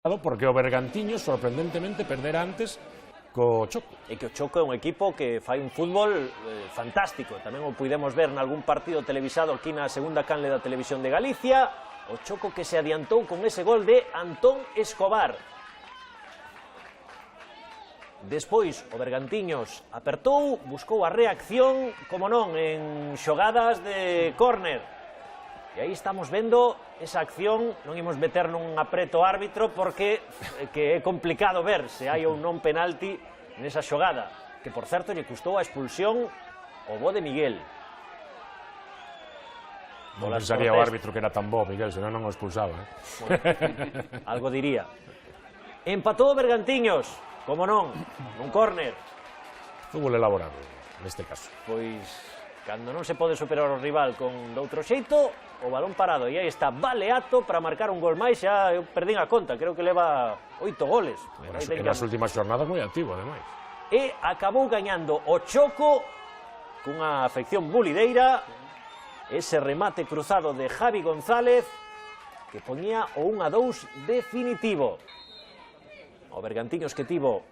porque o Bergantiños, sorprendentemente, perdera antes co Choco. E que o Choco é un equipo que fai un fútbol fantástico. Tamén o puidemos ver nalgún partido televisado aquí na segunda canle da Televisión de Galicia. O Choco que se adiantou con ese gol de Antón Escobar. Despois, o Bergantiños apertou, buscou a reacción, como non, en xogadas de córner. E aí estamos vendo esa acción, non imos meter nun apreto árbitro porque que é complicado ver se hai ou non penalti nesa xogada, que por certo lle custou a expulsión o bo de Miguel. Non pensaría o árbitro que era tan bo, Miguel, senón non o expulsaba. Bueno, algo diría. Empatou o Bergantiños, como non, nun córner. Fútbol elaborado, neste caso. Pois, cando non se pode superar o rival con doutro xeito, o balón parado, e aí está Baleato para marcar un gol máis, xa eu perdín a conta, creo que leva 8 goles. En as últimas xornadas moi activo, ademais. E acabou gañando o Choco cunha afección bulideira, ese remate cruzado de Javi González que poñía o 1-2 definitivo. O Bergantiños que tivo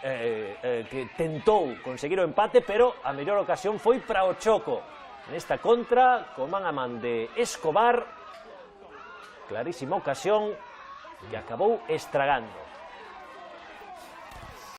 que tentou conseguir o empate, pero a mellor ocasión foi para o Choco. Nesta contra, con man a man de Escobar, clarísima ocasión que acabou estragando.